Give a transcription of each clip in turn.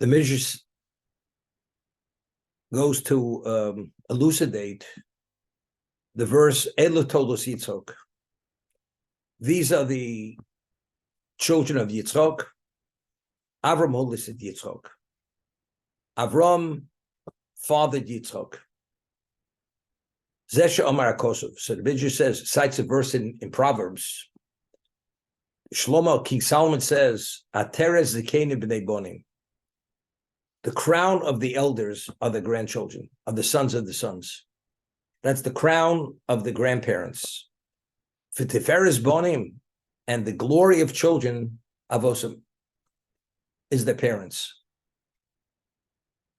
The Midrash goes to elucidate the verse Elu Tolos Yitzchok. These are the children of Yitzchok. Avram holised Yitzchok. Avram fathered Yitzchok. Zesha Omar HaKosov. So the Midrash says, cites a verse in Proverbs. Shlomo, King Solomon says, Ateres Zekene B'nei Bonim. The crown of the elders are the grandchildren, of the sons of the sons. That's the crown of the grandparents. V'tiferes Bonim, and the glory of children, Avosim, is the parents.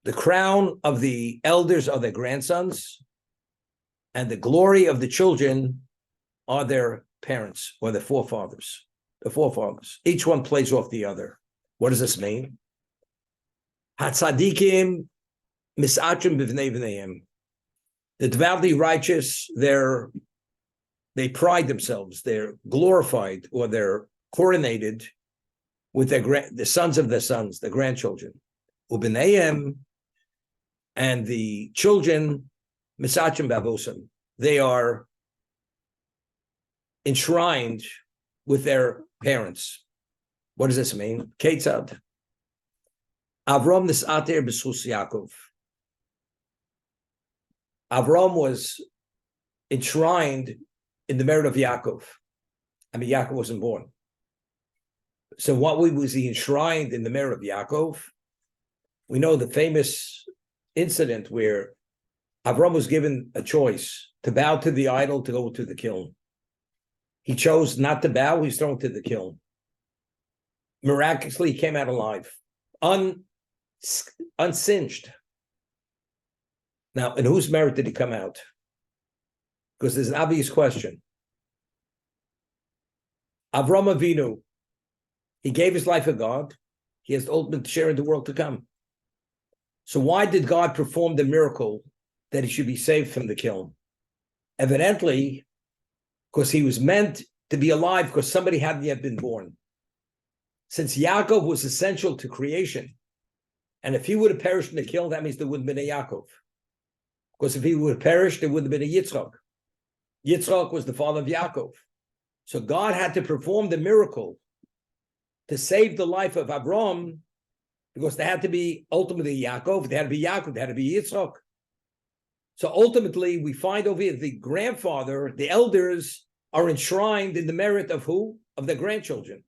The crown of the elders are their grandsons, and the glory of the children are their parents, or their forefathers. The forefathers. Each one plays off the other. What does this mean? Hatzadikim misachim b'vnei v'neiim. The devoutly righteous, they pride themselves, they're glorified, or they're coronated with the sons of their sons, the grandchildren. Ub'neiim, and the children, misachim b'avosim, they are enshrined with their parents. What does this mean? Ketzad. Avram nisater b'schus Yaakov. Avram was enshrined in the merit of Yakov. I mean, Yaakov wasn't born. So what was he enshrined in the merit of Yaakov? We know the famous incident where Avram was given a choice to bow to the idol, to go to the kiln. He chose not to bow, he's thrown to the kiln. Miraculously, he came out alive, unsinged. Now, in whose merit did he come out? Because there's an obvious question. Avram Avinu, he gave his life to God. He has the ultimate share in the world to come. So why did God perform the miracle that he should be saved from the kiln? Evidently, because he was meant to be alive because somebody hadn't yet been born. Since Yaakov was essential to creation, and if he would have perished in the kiln, that means there wouldn't have been a Yaakov. Because if he would have perished, there wouldn't have been a Yitzchak. Yitzchak was the father of Yaakov. So God had to perform the miracle to save the life of Avram, because there had to be ultimately Yaakov, there had to be Yaakov, there had to be Yitzchak. So ultimately, we find over here the grandfather, the elders are enshrined in the merit of who? Of the grandchildren.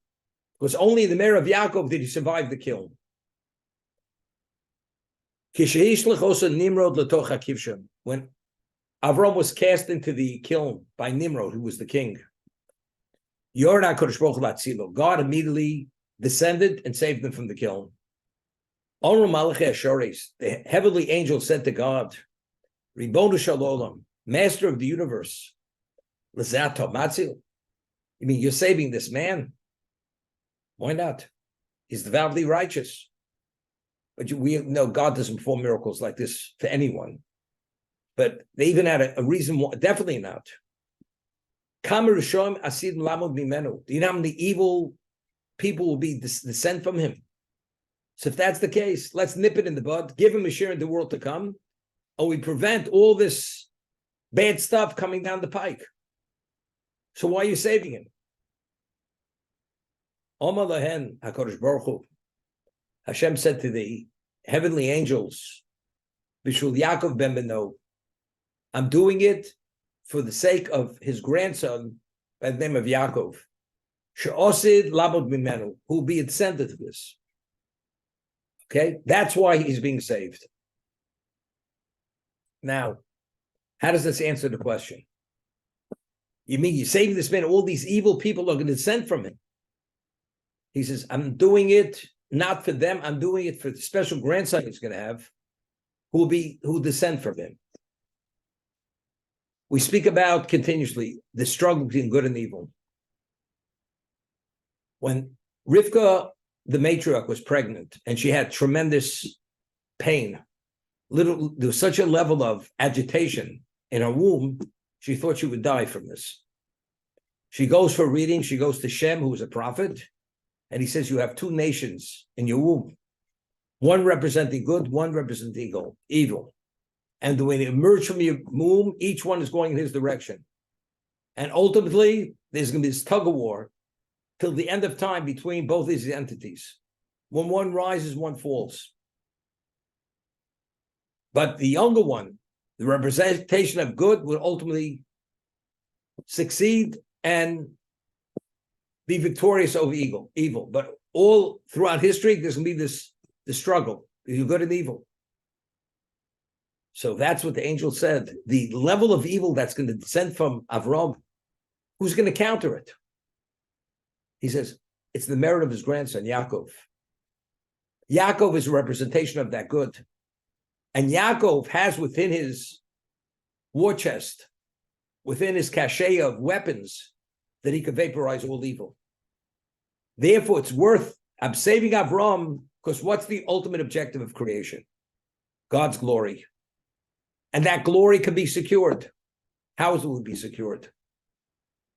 Because only in the merit of Yaakov did he survive the kiln. When Avram was cast into the kiln by Nimrod, who was the king, God immediately descended and saved them from the kiln. The heavenly angel said to God, Ribonu Shalom, master of the universe, you mean you're saving this man? Why not? He's devoutly righteous. But we know God doesn't perform miracles like this for anyone. But they even had a reason why, definitely not. Do you know how many evil people will be descend from him? So if that's the case, let's nip it in the bud, give him a share in the world to come, or we prevent all this bad stuff coming down the pike. So why are you saving him? Omar Lahen HaKadosh Baruch Hu, Hashem said to the heavenly angels, Bishul Yaakov ben Beno, I'm doing it for the sake of his grandson by the name of Yaakov, She'osid Labod Mimenu, who will be a descendant of this. Okay, that's why he's being saved. Now, how does this answer the question? You mean you're saving this man, all these evil people are going to descend from him? He says, I'm doing it not for them, I'm doing it for the special grandson he's going to have, who will descend from him. We speak about continuously the struggle between good and evil. When Rivka, the matriarch, was pregnant and she had tremendous pain, there was such a level of agitation in her womb, she thought she would die from this. She goes for reading, she goes to Shem, who is a prophet, and he says, you have two nations in your womb. One representing good, one representing evil. And when they emerge from your womb, each one is going in his direction. And ultimately, there's going to be this tug of war till the end of time between both these entities. When one rises, one falls. But the younger one, the representation of good, will ultimately succeed and be victorious over evil. But all throughout history, there's going to be this struggle between good and evil. So that's what the angel said. The level of evil that's going to descend from Avram, who's going to counter it? He says, it's the merit of his grandson, Yaakov. Yaakov is a representation of that good. And Yaakov has within his war chest, within his cachet of weapons, that he could vaporize all evil. Therefore, it's worth, I'm saving Avram, because what's the ultimate objective of creation? God's glory. And that glory can be secured. How will it be secured?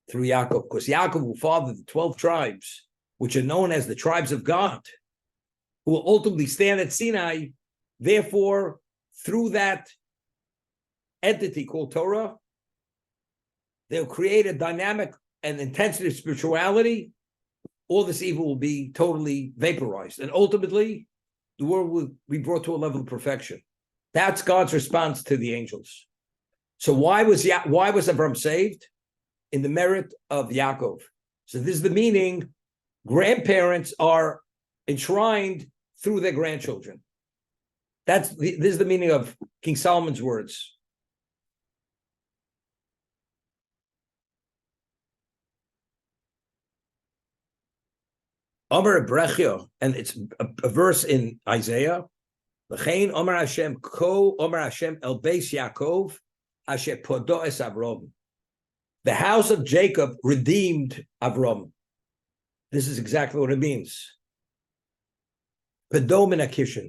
Through Yaakov, because Yaakov will father the 12 tribes, which are known as the tribes of God, who will ultimately stand at Sinai. Therefore, through that entity called Torah, they'll create a dynamic and intensity of spirituality. All this evil will be totally vaporized. And ultimately, the world will be brought to a level of perfection. That's God's response to the angels. So why was Avram saved? In the merit of Yaakov. So this is the meaning. Grandparents are enshrined through their grandchildren. This is the meaning of King Solomon's words. Omer Brechio, and it's a verse in Isaiah. L'chein Omer Hashem ko Omer Hashem el beis Yaakov asher podo es Avram. The house of Jacob redeemed Avram. This is exactly what it means. Podo min hakishin.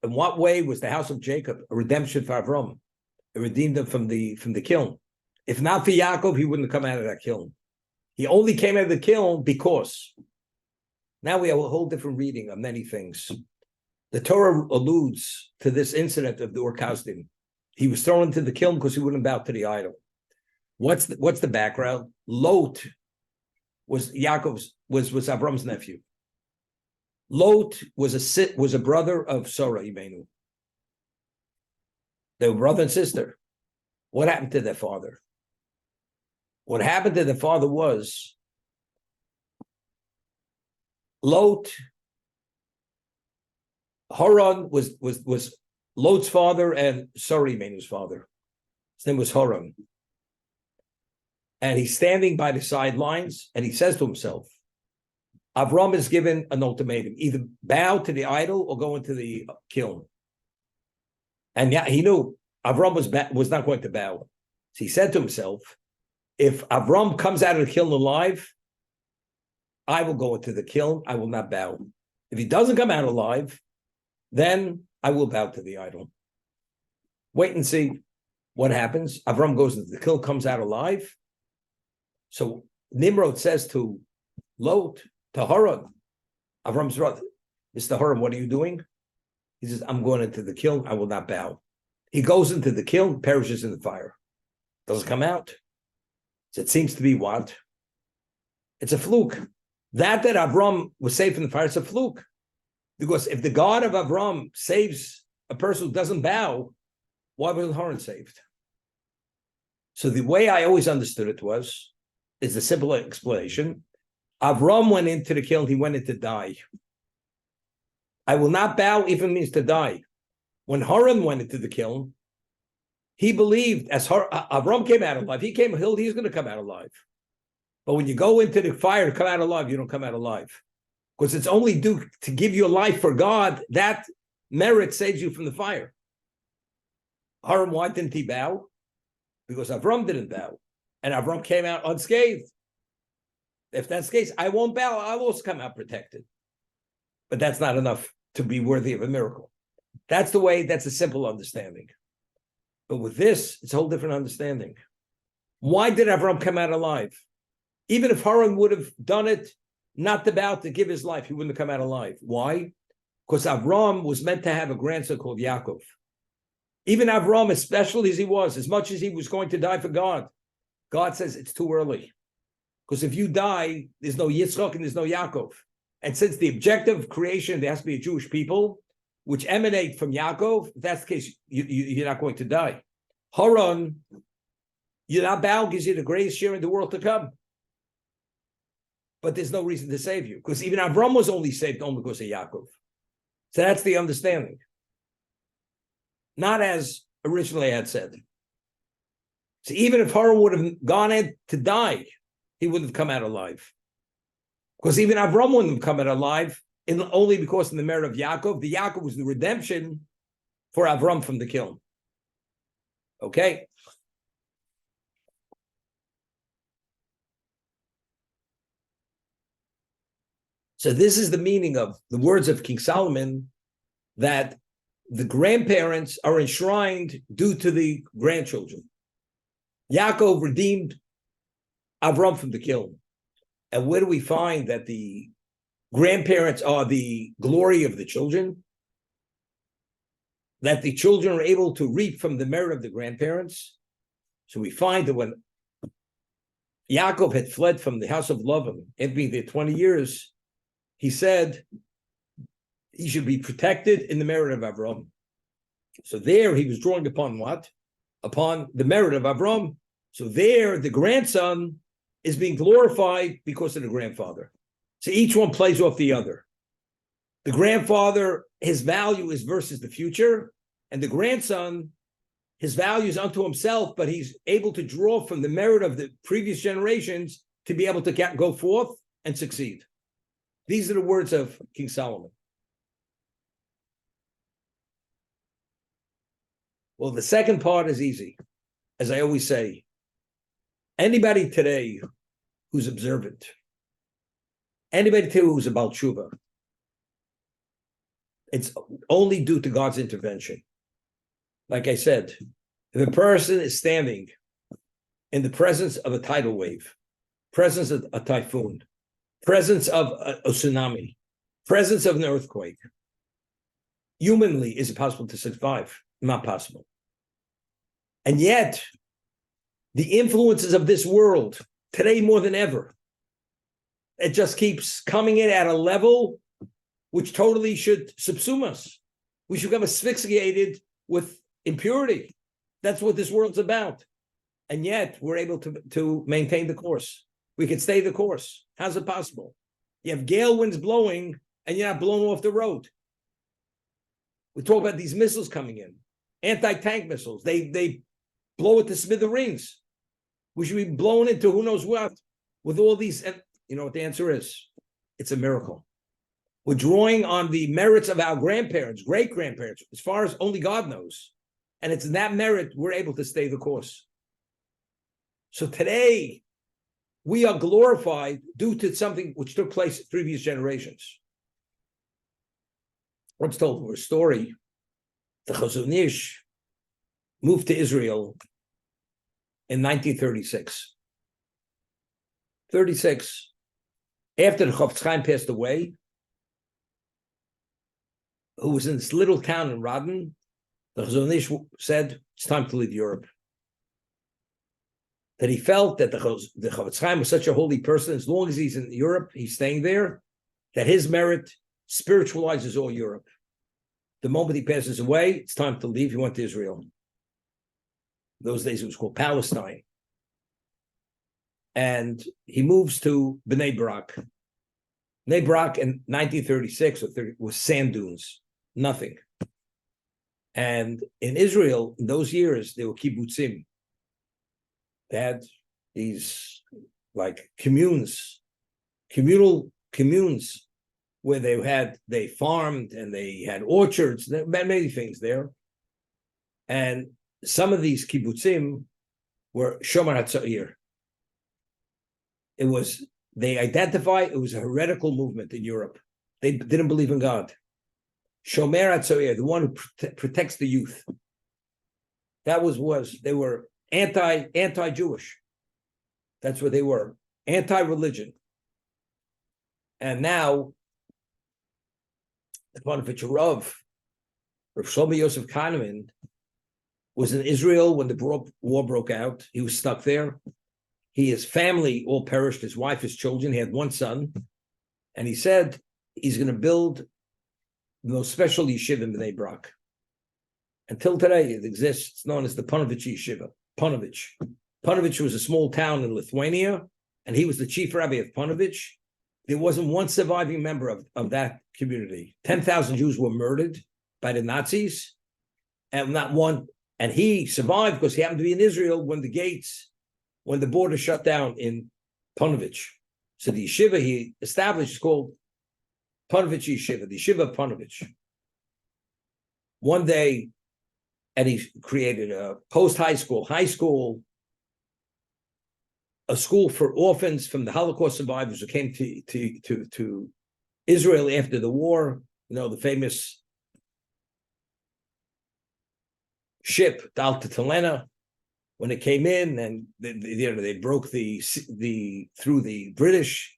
In what way was the house of Jacob a redemption for Avram? It redeemed him from the kiln. If not for Yaakov, he wouldn't have come out of that kiln. He only came out of the kiln because. Now we have a whole different reading of many things. The Torah alludes to this incident of the Ur Kasdim. He was thrown into the kiln because he wouldn't bow to the idol. What's the background? Lot was Avram's nephew. Lot was a brother of Sarah Imenu. They were brother and sister. What happened to their father? What happened to their father was Lot. Haran was Lot's father and Sarah Imenu's father. His name was Haran. And he's standing by the sidelines, and he says to himself, Avram is given an ultimatum, either bow to the idol or go into the kiln. And yeah, he knew Avram was not going to bow. So he said to himself, if Avram comes out of the kiln alive, I will go into the kiln, I will not bow. If he doesn't come out alive, then I will bow to the idol. Wait and see what happens. Avram goes into the kiln, comes out alive. So Nimrod says to Lot, to Haran, Avram's brother, Mr. Haran, what are you doing? He says, I'm going into the kiln, I will not bow. He goes into the kiln, perishes in the fire. Doesn't come out. So it seems to be what? It's a fluke. That Avram was saved from the fire, it's a fluke. Because if the God of Avram saves a person who doesn't bow, why wasn't Haran saved? So the way I always understood it is the simple explanation. Avram went into the kiln, he went in to die. I will not bow even means to die. When Haran went into the kiln, he believed as Avram came out alive, he's going to come out alive. But when you go into the fire to come out alive, you don't come out alive. Because it's only due to give your life for God, that merit saves you from the fire. Haran, why didn't he bow? Because Avram didn't bow. And Avram came out unscathed. If that's the case, I won't bow, I'll also come out protected. But that's not enough to be worthy of a miracle. That's a simple understanding. But with this, it's a whole different understanding. Why did Avram come out alive? Even if Haran would have done it, not to bow, to give his life, he wouldn't have come out alive. Why? because Avram was meant to have a grandson called Yaakov. Even Avram, as special as he was, as much as he was going to die for God, God says it's too early. Because if you die, there's no Yitzchak and there's no Yaakov. And since the objective of creation, there has to be a Jewish people, which emanate from Yaakov, if that's the case, you're not going to die. Haran, Yinabal gives you the greatest share in the world to come. But there's no reason to save you, because even Avram was only saved only because of Yaakov. So that's the understanding. Not as originally I had said. So even if Haran would have gone in to die, he wouldn't have come out alive. Because even Avram wouldn't have come out alive, only because of the merit of Yaakov. The Yaakov was the redemption for Avram from the kiln. Okay? So this is the meaning of the words of King Solomon, that the grandparents are enshrined due to the grandchildren. Yaakov redeemed Avram from the kiln. And where do we find that the grandparents are the glory of the children? That the children are able to reap from the merit of the grandparents? So we find that when Yaakov had fled from the house of Lavan, and being there 20 years, he said he should be protected in the merit of Avram. So there he was drawing upon what? Upon the merit of Avram. So there the grandson is being glorified because of the grandfather. So each one plays off the other. The grandfather, his value is versus the future, and the grandson, his value is unto himself, but he's able to draw from the merit of the previous generations to be able to go forth and succeed. These are the words of King Solomon. Well, the second part is easy. As I always say, anybody today who's observant, anybody today who's about tshuva, it's only due to God's intervention. Like I said, if a person is standing in the presence of a tidal wave, presence of a typhoon, presence of a tsunami, presence of an earthquake, humanly, is it possible to survive? Not possible. And yet, the influences of this world, today more than ever, it just keeps coming in at a level which totally should subsume us. We should become asphyxiated with impurity. That's what this world's about. And yet, we're able to maintain the course. We can stay the course. How's it possible? You have gale winds blowing, and you're not blown off the road. We talk about these missiles coming in, anti-tank missiles. They blow it to smithereens. We should be blown into who knows what with all these. And you know what the answer is? It's a miracle. We're drawing on the merits of our grandparents, great-grandparents, as far as only God knows. And it's in that merit we're able to stay the course. So today, we are glorified due to something which took place in previous generations. Once told a story, the Chazon Ish moved to Israel in 1936. 36. After the Chofetz Chaim passed away, who was in this little town in Radin, the Chazon Ish said, it's time to leave Europe. That he felt that the Chofetz Chaim was such a holy person, as long as he's in Europe, he's staying there, that his merit spiritualizes all Europe. The moment he passes away, it's time to leave. He went to Israel. In those days, it was called Palestine. And he moves to Bnei Brak. Bnei Brak in 1936 or 30 was sand dunes, nothing. And in Israel, in those years, there were kibbutzim. They had these like communal communes where they farmed and they had orchards, they had many things there. And some of these kibbutzim were Shomer HaTzair. It was a heretical movement in Europe. They didn't believe in God. Shomer HaTzair, the one who protects the youth. That they were anti-Jewish. That's what they were. Anti-religion. And now the Panovich Rav Shlomo Yosef Kahneman, was in Israel when the war broke out. He was stuck there. His family all perished, his wife, his children. He had one son. And he said he's going to build the most special yeshiva in Bnei Brak. Until today, it exists. It's known as the Panovich Yeshiva. Panovich. Panovich was a small town in Lithuania, and he was the chief rabbi of Panovich. There wasn't one surviving member of that community. 10,000 Jews were murdered by the Nazis, and not one. And he survived because he happened to be in Israel when the border shut down in Panovich. So the yeshiva he established is called Panovich Yeshiva, the yeshiva of Panovich. One day, and he created a post-high school, a school for orphans from the Holocaust survivors who came to Israel after the war. You know, the famous ship, the Alta Telena, when it came in, and they broke through the British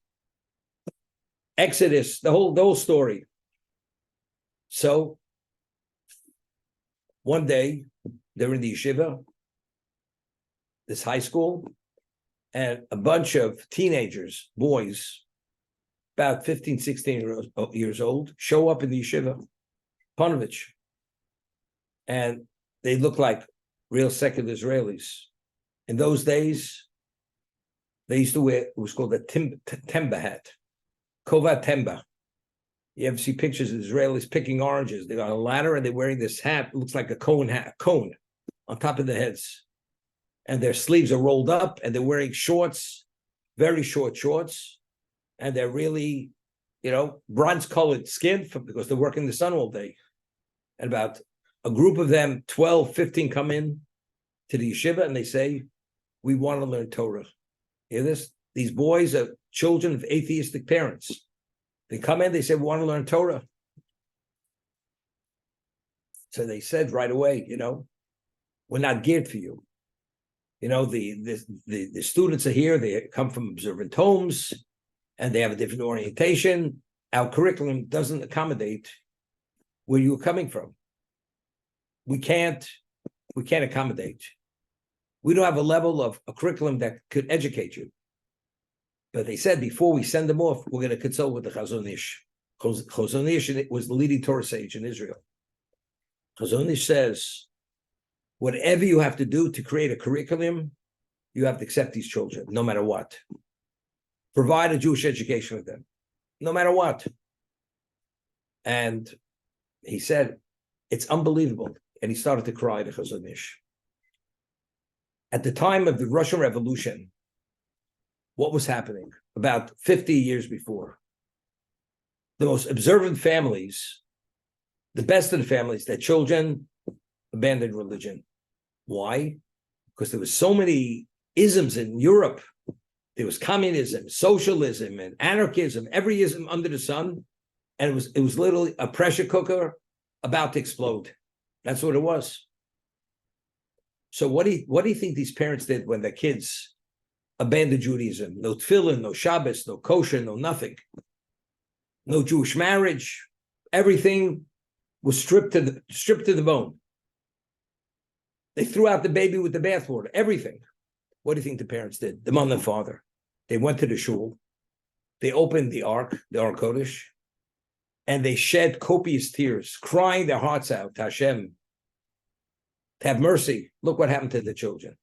Exodus, the whole story. So one day they're in the yeshiva, this high school, and a bunch of teenagers, boys, about 15, 16 years old, show up in the yeshiva, Panovich, and they look like real secular Israelis. In those days, they used to wear, it was called a temba hat, kova temba. You ever see pictures of Israelis picking oranges? They're on a ladder and they're wearing this hat, it looks like a cone on top of their heads. And their sleeves are rolled up and they're wearing shorts, very short shorts. And they're really, bronze-colored skin because they're working in the sun all day. And about a group of them, 12, 15, come in to the yeshiva and they say, we want to learn Torah. Hear this? These boys are children of atheistic parents. They come in, they say, we want to learn Torah. So they said right away, we're not geared for you. The students are here, they come from observant homes, and they have a different orientation. Our curriculum doesn't accommodate where you're coming from. We can't accommodate. We don't have a level of a curriculum that could educate you. But they said before we send them off, we're going to consult with the Chazon Ish. Chazon Ish was the leading Torah Sage in Israel. Chazon Ish says, whatever you have to do to create a curriculum, you have to accept these children, no matter what. Provide a Jewish education for them, no matter what. And he said, it's unbelievable. And he started to cry, the Chazon Ish. At the time of the Russian Revolution, what was happening? About 50 years before, the most observant families, the best of the families, their children abandoned religion. Why? Because there was so many isms in Europe. There was communism, socialism, and anarchism, every ism under the sun, and it was literally a pressure cooker about to explode. That's what it was. So what do you think these parents did when their kids abandoned Judaism? No tefillin, no Shabbos, no kosher, no nothing. No Jewish marriage. Everything was stripped to the bone. They threw out the baby with the bathwater, everything. What do you think the parents did? The mother and father. They went to the shul. They opened the Ark Kodesh, and they shed copious tears, crying their hearts out to Hashem. Have mercy. Look what happened to the children.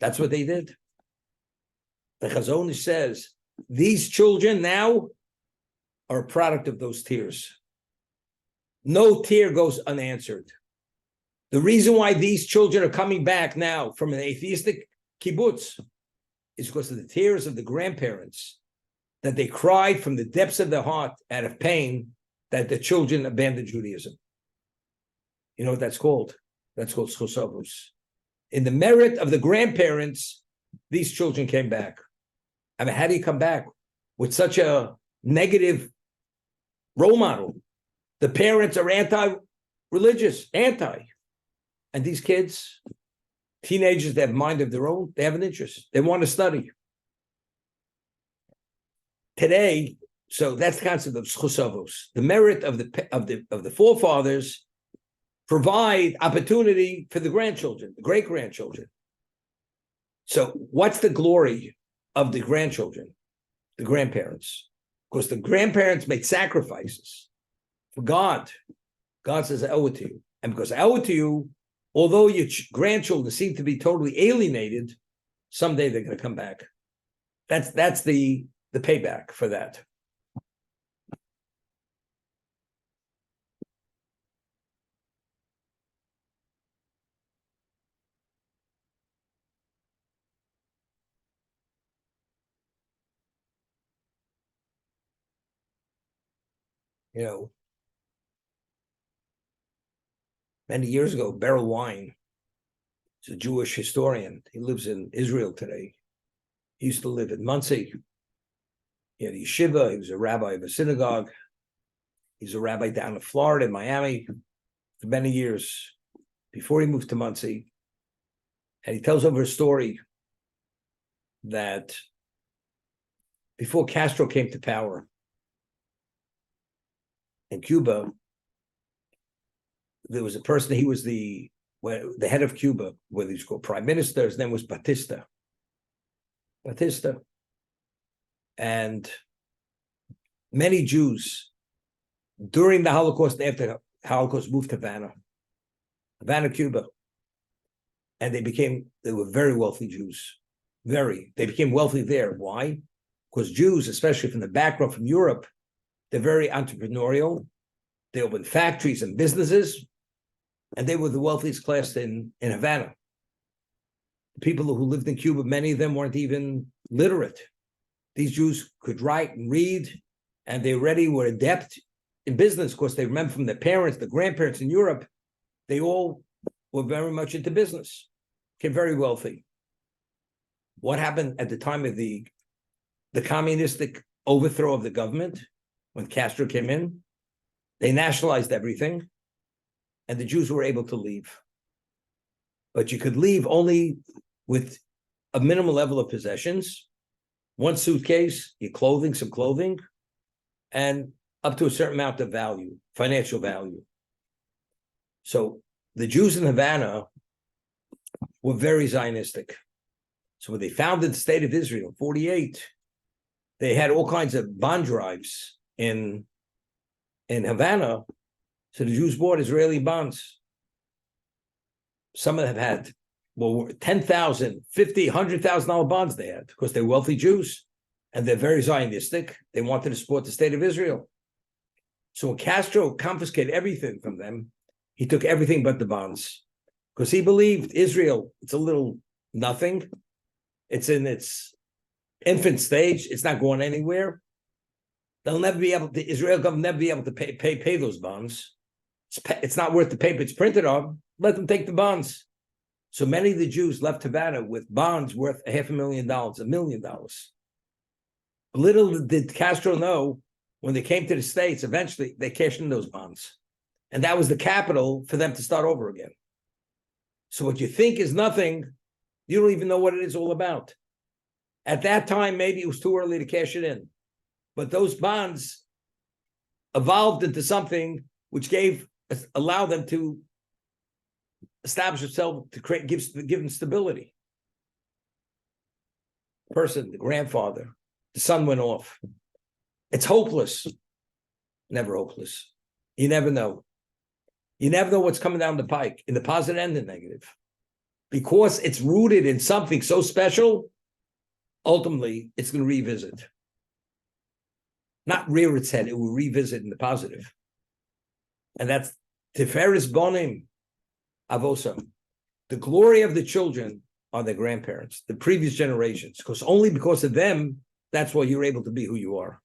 That's what they did. The Chazon Ish says, these children now are a product of those tears. No tear goes unanswered. The reason why these children are coming back now from an atheistic kibbutz is because of the tears of the grandparents that they cried from the depths of their heart out of pain that the children abandoned Judaism. You know what that's called? That's called schosavus. In the merit of the grandparents, these children came back. I mean, how do you come back with such a negative role model? The parents are anti-religious, and these kids, teenagers, they have a mind of their own, they have an interest. They want to study. Today, So that's the concept of schusavos. The merit of the forefathers provide opportunity for the grandchildren, the great-grandchildren. So what's the glory of the grandchildren, the grandparents? Because the grandparents made sacrifices for God. God says, I owe it to you. And because I owe it to you, although your grandchildren seem to be totally alienated, someday they're going to come back. That's the payback for that. You know, many years ago, Beryl Wine, he's a Jewish historian. He lives in Israel today. He used to live in Monsey. He had a yeshiva. He was a rabbi of a synagogue. He's a rabbi down in Florida, in Miami, for many years before he moved to Monsey. And he tells over a story that before Castro came to power in Cuba, there was a person, he was the head of Cuba, whether he's called prime minister, his name was Batista. And many Jews during the Holocaust, after the Holocaust, moved to Havana, Cuba. And they were very wealthy Jews. They became wealthy there. Why? Because Jews, especially from the background from Europe, they're very entrepreneurial. They opened factories and businesses, and they were the wealthiest class in Havana. The people who lived in Cuba, many of them weren't even literate. These Jews could write and read, and they already were adept in business because they remember from their parents, the grandparents in Europe, they all were very much into business, became very wealthy. What happened at the time of the communistic overthrow of the government, when Castro came in? They nationalized everything, and the Jews were able to leave. But you could leave only with a minimal level of possessions, one suitcase, your clothing, some clothing, and up to a certain amount of value, financial value. So the Jews in Havana were very Zionistic. So when they founded the state of Israel in 1948, they had all kinds of bond drives in Havana. So the Jews bought Israeli bonds. Some of them had, well, $10,000, $50,000, $100,000 bonds they had because they're wealthy Jews and they're very Zionistic. They wanted to support the state of Israel. So when Castro confiscated everything from them, he took everything but the bonds because he believed Israel, it's a little nothing. It's in its infant stage. It's not going anywhere. They'll never be able to, the Israel government never be able to pay those bonds. It's not worth the paper it's printed on. Let them take the bonds. So many of the Jews left Havana with bonds worth $500,000, $1 million. Little did Castro know, when they came to the States, eventually they cashed in those bonds. And that was the capital for them to start over again. So what you think is nothing, you don't even know what it is all about. At that time, maybe it was too early to cash it in. But those bonds evolved into something which allowed them to establish itself, to give them stability. Person, the grandfather, the son went off. It's hopeless. Never hopeless. You never know. You never know what's coming down the pike, in the positive and the negative. Because it's rooted in something so special, ultimately, it's going to revisit. Not rear its head, it will revisit in the positive. And that's Tiferes Bonim Avosam. The glory of the children are their grandparents, the previous generations, because only because of them, that's why you're able to be who you are.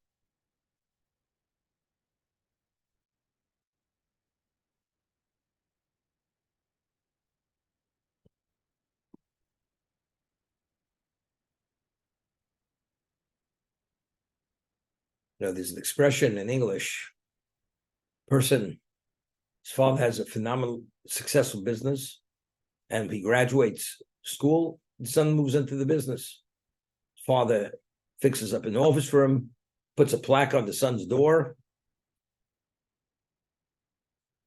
You know, there's an expression in English, his father has a phenomenal, successful business, and he graduates school, the son moves into the business. Father fixes up an office for him, puts a plaque on the son's door.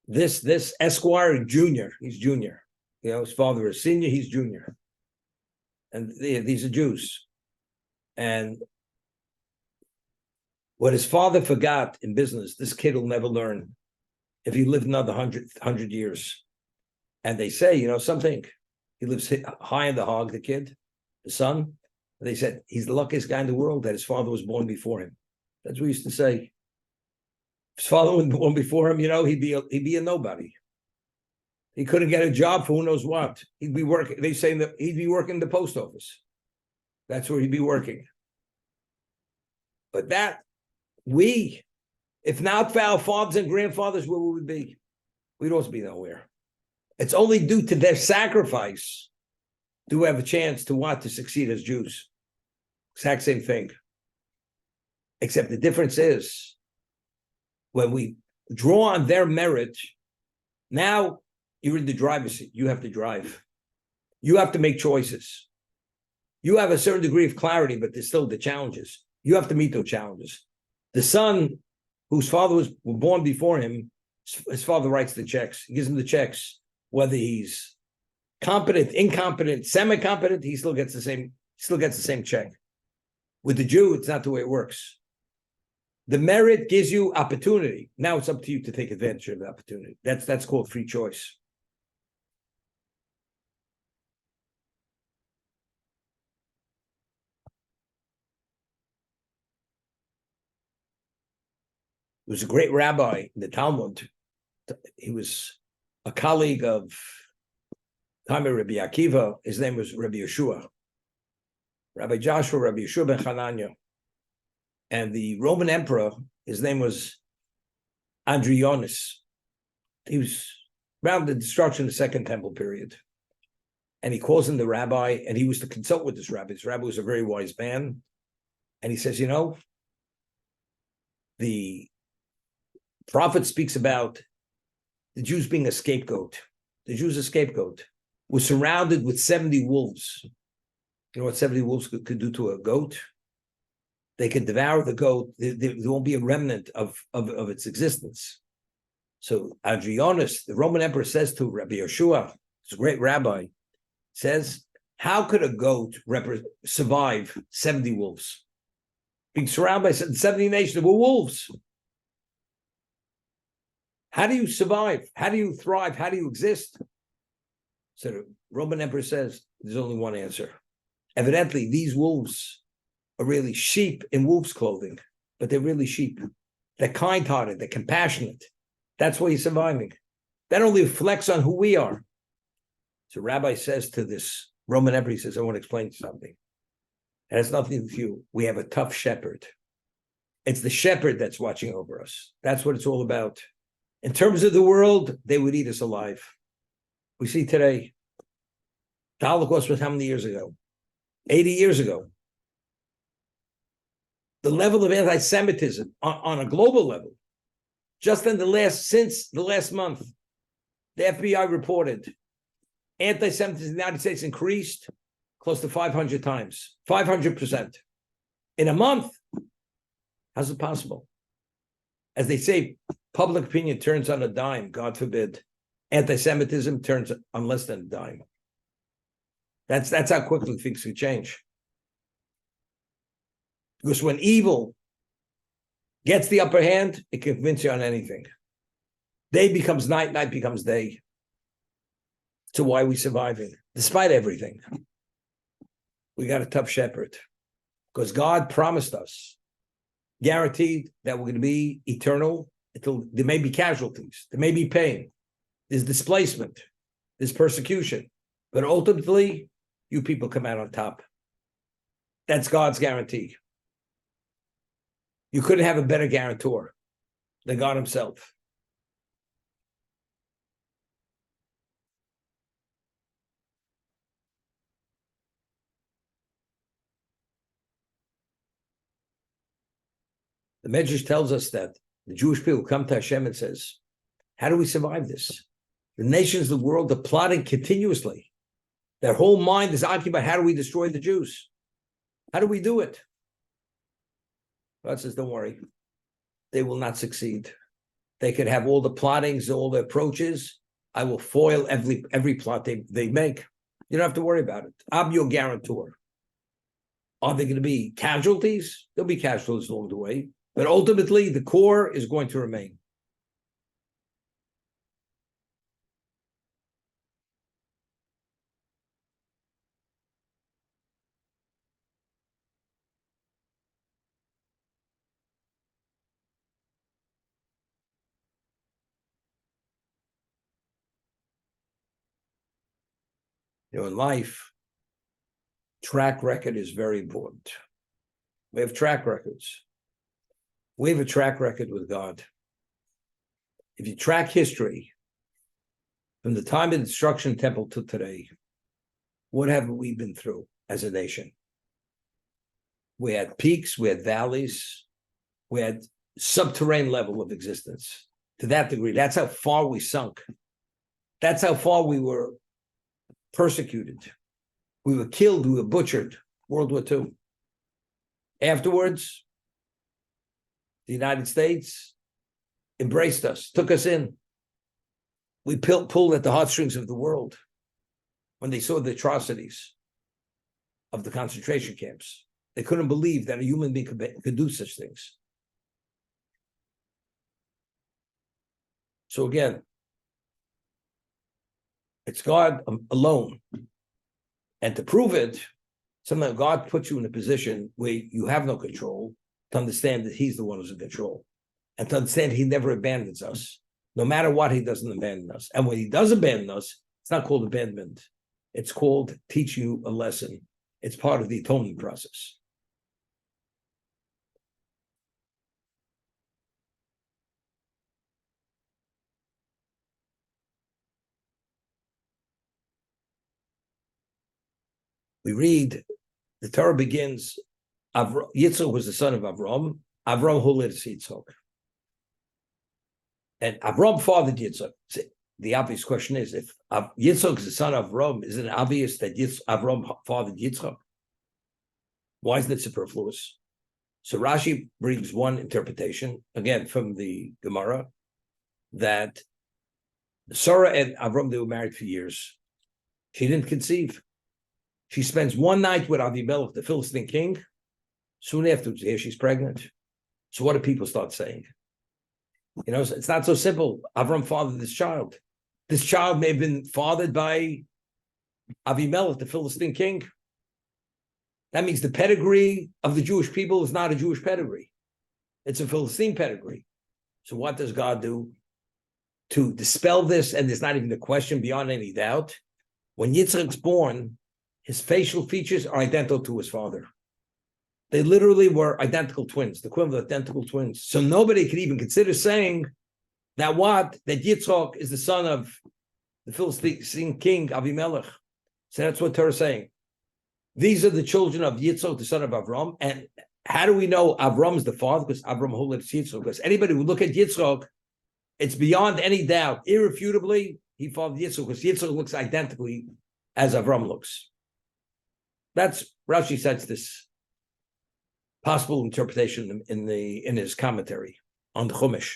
This Esquire Junior, he's junior. His father is senior, he's junior. And these are Jews. And what his father forgot in business, this kid will never learn if he lived another 100 years. And they say, something. He lives high in the hog, the kid, the son. And they said, he's the luckiest guy in the world that his father was born before him. That's what we used to say. If his father was born before him, he'd be a nobody. He couldn't get a job for who knows what. He'd be working. They say that he'd be working in the post office. That's where he'd be working. But if not for our fathers and grandfathers, where would we be? We'd also be nowhere. It's only due to their sacrifice do we have a chance to succeed as Jews. Exact same thing. Except the difference is when we draw on their merit, now you're in the driver's seat. You have to drive. You have to make choices. You have a certain degree of clarity, but there's still the challenges. You have to meet those challenges. The son whose father was born before him, his father writes the checks. He gives him the checks. Whether he's competent, incompetent, semi-competent, he still gets the same check. With the Jew, it's not the way it works. The merit gives you opportunity. Now it's up to you to take advantage of the opportunity. That's called free choice. There was a great rabbi in the Talmud. He was a colleague of Rabbi Akiva. His name was Rabbi Yeshua. Rabbi Joshua, Rabbi Yeshua ben Hanania. And the Roman emperor, his name was Adrianus. He was around the destruction of the Second Temple period. And he calls in the rabbi, and he was to consult with this rabbi. This rabbi was a very wise man. And he says, the prophet speaks about the Jews being a scapegoat. The Jews a scapegoat. We're surrounded with 70 wolves. You know what 70 wolves could do to a goat? They could devour the goat. There won't be a remnant of its existence. So Adrianus, the Roman emperor, says to Rabbi Yeshua, it's a great rabbi, says, how could a goat survive 70 wolves? Being surrounded by 70 nations, there were wolves. How do you survive? How do you thrive? How do you exist? So the Roman emperor says, there's only one answer. Evidently, these wolves are really sheep in wolf's clothing, but they're really sheep. They're kind-hearted, they're compassionate. That's why you're surviving. That only reflects on who we are. So Rabbi says to this Roman emperor, he says, I want to explain something. It has nothing to do with you. We have a tough shepherd. It's the shepherd that's watching over us. That's what it's all about. In terms of the world, they would eat us alive. We see today, the Holocaust was how many years ago? 80 years ago. The level of anti-Semitism on a global level, just since the last month, the FBI reported anti-Semitism in the United States increased close to 500 times, 500%. In a month, how's it possible? As they say, public opinion turns on a dime, God forbid. Anti-Semitism turns on less than a dime. That's how quickly things can change. Because when evil gets the upper hand, it can convince you on anything. Day becomes night, night becomes day. So why are we surviving? Despite everything, we got a tough shepherd. Because God promised us, guaranteed that we're going to be eternal. There may be casualties, there may be pain, there's displacement, there's persecution, but ultimately, you people come out on top. That's God's guarantee. You couldn't have a better guarantor than God himself. The Medrash tells us that the Jewish people come to Hashem and says, how do we survive this? The nations of the world are plotting continuously. Their whole mind is occupied. How do we destroy the Jews? How do we do it? God says, don't worry. They will not succeed. They could have all the plottings, all the approaches. I will foil every plot they make. You don't have to worry about it. I'm your guarantor. Are there going to be casualties? There'll be casualties along the way. But ultimately, the core is going to remain. In life, track record is very important. We have track records. We have a track record with God. If you track history, from the time of the destruction of the temple to today, what have we been through as a nation? We had peaks, we had valleys, we had subterranean level of existence. To that degree, that's how far we sunk. That's how far we were persecuted. We were killed, we were butchered, World War II. Afterwards, the United States embraced us, took us in. We pulled at the heartstrings of the world when they saw the atrocities of the concentration camps. They couldn't believe that a human being could do such things. So again, it's God alone. And to prove it, sometimes God puts you in a position where you have no control, to understand that he's the one who's in control. And to understand he never abandons us. No matter what, he doesn't abandon us. And when he does abandon us, it's not called abandonment. It's called teach you a lesson. It's part of the atonement process. We read, the Torah begins, Yitzchak was the son of Avram. Avram holed Yitzchak. And Avram fathered Yitzchak. The obvious question is, if Yitzchak is the son of Avram, isn't it obvious that Avram fathered Yitzchak? Why isn't it superfluous? So Rashi brings one interpretation, again from the Gemara, that Sarah and Avram, they were married for years. She didn't conceive. She spends one night with Avimelech, the Philistine king. Soon afterwards, here she's pregnant. So what do people start saying? You know, it's not so simple. Avram fathered this child. This child may have been fathered by Avimelech, the Philistine king. That means the pedigree of the Jewish people is not a Jewish pedigree. It's a Philistine pedigree. So what does God do to dispel this? And there's not even a question beyond any doubt. When Yitzchak's born, his facial features are identical to his father. They literally were identical twins, the equivalent of identical twins. So nobody could even consider saying that Yitzchak is the son of the Philistine king, Avimelech. So that's what Torah is saying. These are the children of Yitzchak, the son of Avram. And how do we know Avram is the father? Because Avram holed Yitzchak. Because anybody who look at Yitzchak, it's beyond any doubt, irrefutably, he fathered Yitzchak, because Yitzchak looks identically as Avram looks. That's Rashi says this possible interpretation in his commentary on the Chumash.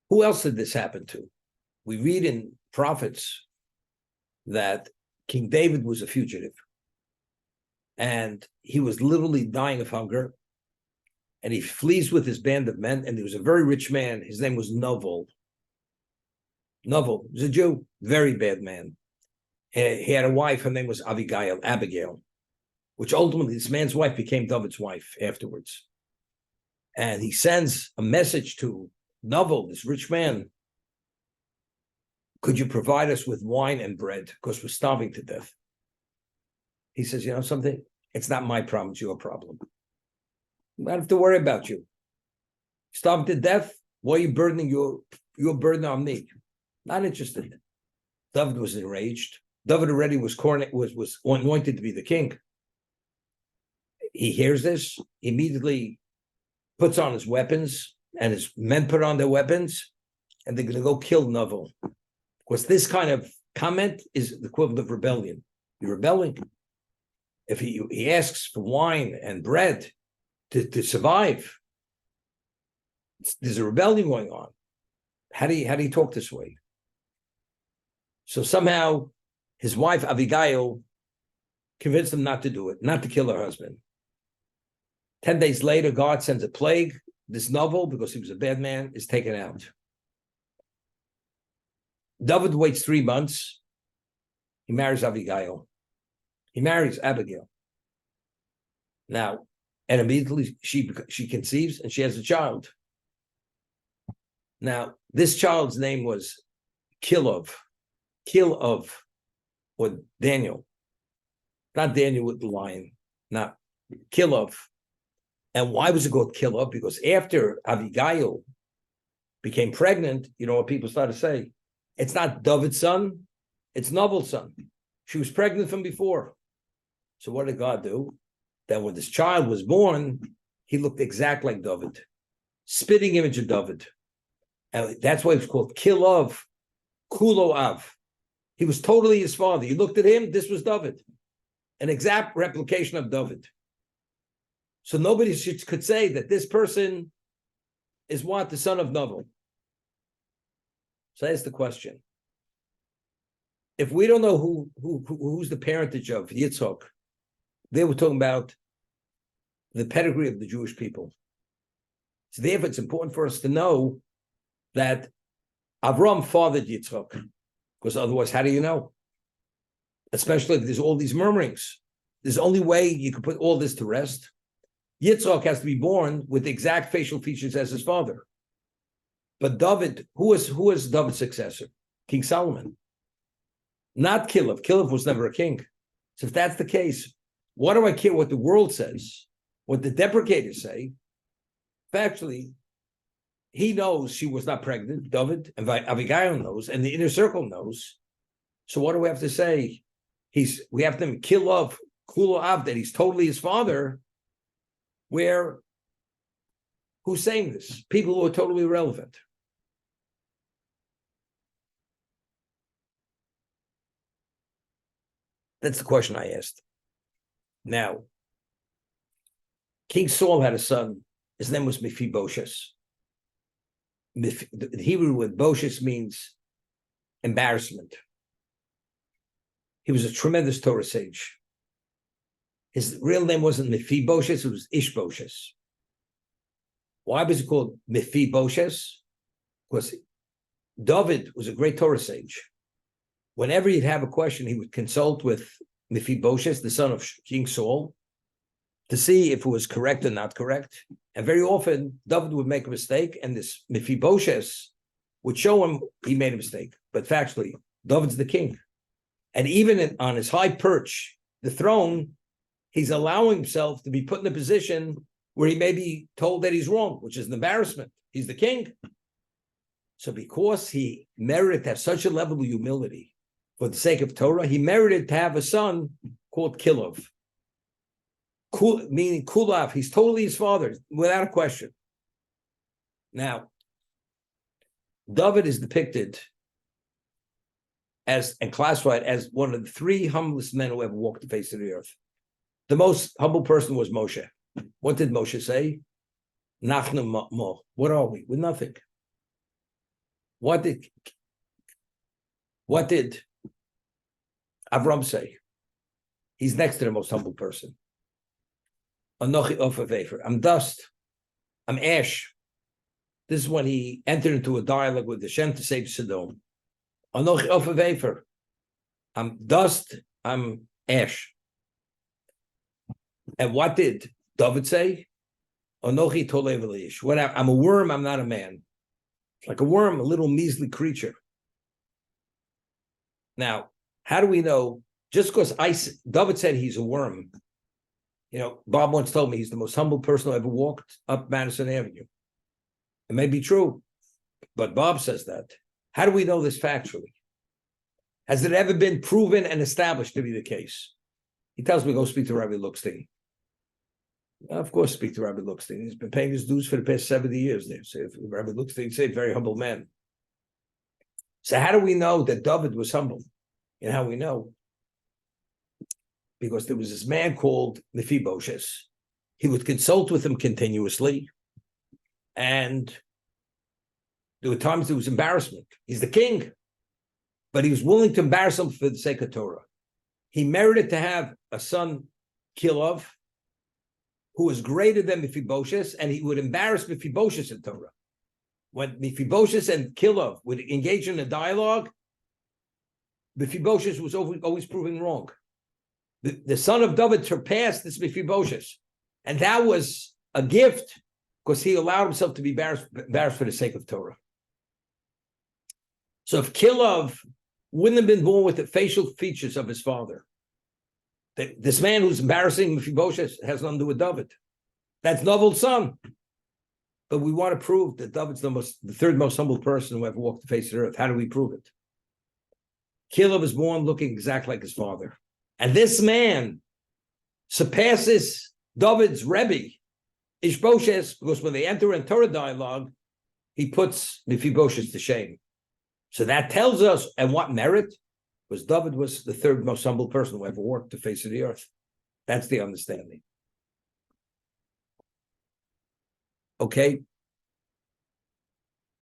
Who else did this happen to? We read in prophets that King David was a fugitive, and he was literally dying of hunger, and he flees with his band of men, and there was a very rich man. His name was Novel. Novel was a Jew, very bad man. He had a wife, her name was Abigail, which ultimately this man's wife became David's wife afterwards. And he sends a message to Novel, this rich man, could you provide us with wine and bread? Because we're starving to death. He says, you know something? It's not my problem, it's your problem. I don't have to worry about you. Starving to death? Why are you burdening your burden on me? Not interested. David was enraged. David already was anointed to be the king. He hears this, immediately puts on his weapons, and his men put on their weapons, and they're going to go kill Novel. Of course, this kind of comment is the equivalent of rebellion. You're rebelling. If he asks for wine and bread to survive, there's a rebellion going on. How do you talk this way? So somehow his wife Abigail convinced him not to do it, not to kill her husband. 10 days later, God sends a plague. This novel, because he was a bad man, is taken out. David waits 3 months. He marries Abigail. He marries Abigail. Now, and immediately she conceives and she has a child. Now, this child's name was Kilov, or Daniel. Not Daniel with the lion, not Kilov. And why was it called Kilov? Because after Abigail became pregnant, you know what people started to say? It's not David's son, it's Nabal's son. She was pregnant from before. So what did God do? That when this child was born, he looked exactly like David, spitting image of David. And that's why it was called Kilov, Kuloav. He was totally his father. You looked at him, this was David, an exact replication of David. So nobody could say that this person is what? The son of Nabal. So that's the question. If we don't know who's the parentage of Yitzhak, they were talking about the pedigree of the Jewish people. So therefore, it's important for us to know that Avram fathered Yitzhak, because otherwise, how do you know? Especially if there's all these murmurings. There's only way you can put all this to rest. Yitzhak has to be born with the exact facial features as his father. But David, who was David's successor? King Solomon. Not Kilov. Kilov was never a king. So if that's the case, why do I care what the world says, what the deprecators say? Factually, he knows she was not pregnant, David, and Abigail knows, and the inner circle knows. So what do we have to say? We have to kill off Kuloav, that he's totally his father, who's saying this? People who are totally irrelevant. That's the question I asked. Now, King Saul had a son. His name was Mephibosheth. The Hebrew word Boshes means embarrassment. He was a tremendous Torah sage. His real name wasn't Mephibosheth, it was Ishbosheth. Why was it called Mephibosheth? Because David was a great Torah sage. Whenever he'd have a question, he would consult with Mephibosheth, the son of King Saul, to see if it was correct or not correct. And very often, David would make a mistake, and this Mephibosheth would show him he made a mistake. But factually, David's the king. And even on his high perch, the throne, he's allowing himself to be put in a position where he may be told that he's wrong, which is an embarrassment. He's the king. So because he merited to have such a level of humility for the sake of Torah, he merited to have a son called Kilov. Meaning Kulav, he's totally his father, without a question. Now, David is depicted as and classified as one of the 3 humblest men who ever walked the face of the earth. The most humble person was Moshe. What did Moshe say? Nachnu mo. What are we? With nothing. What did Avram say? He's next to the most humble person. Anochi ofavefer. I'm dust. I'm ash. This is when he entered into a dialogue with Hashem to save Sodom. Anochi ofavefer. I'm dust. I'm ash. And what did David say? Anochi tolev elish. I'm a worm. I'm not a man. Like a worm, a little measly creature. Now, how do we know? Just because David said he's a worm, Bob once told me he's the most humble person who ever walked up Madison Avenue. It may be true, but Bob says that. How do we know this factually? Has it ever been proven and established to be the case? He tells me, go speak to Rabbi Luxstein. Of course, speak to Rabbi Luxstein. He's been paying his dues for the past 70 years there. So if Rabbi Luxstein said, very humble man. So how do we know that David was humble? And how we know? because there was this man called Mephibosheth. He would consult with him continuously, and there were times there was embarrassment. He's the king, but he was willing to embarrass him for the sake of Torah. He merited to have a son, Kilov, who was greater than Mephibosheth, and he would embarrass Mephibosheth in Torah. When Mephibosheth and Kilov would engage in a dialogue, Mephibosheth was always proving wrong. The son of David surpassed this Mephibosheth, and that was a gift because he allowed himself to be embarrassed for the sake of Torah. So if Kilov wouldn't have been born with the facial features of his father, this man who's embarrassing Mephibosheth has nothing to do with David. That's David's son. But we want to prove that David's the third most humble person who ever walked the face of the earth. How do we prove it? Kilov was born looking exactly like his father. And this man surpasses David's Rebbe, Ishbosheth, because when they enter in Torah dialogue, he puts Mephibosheth to shame. So that tells us, and what merit? Because David was the third most humble person who ever walked the face of the earth. That's the understanding. Okay.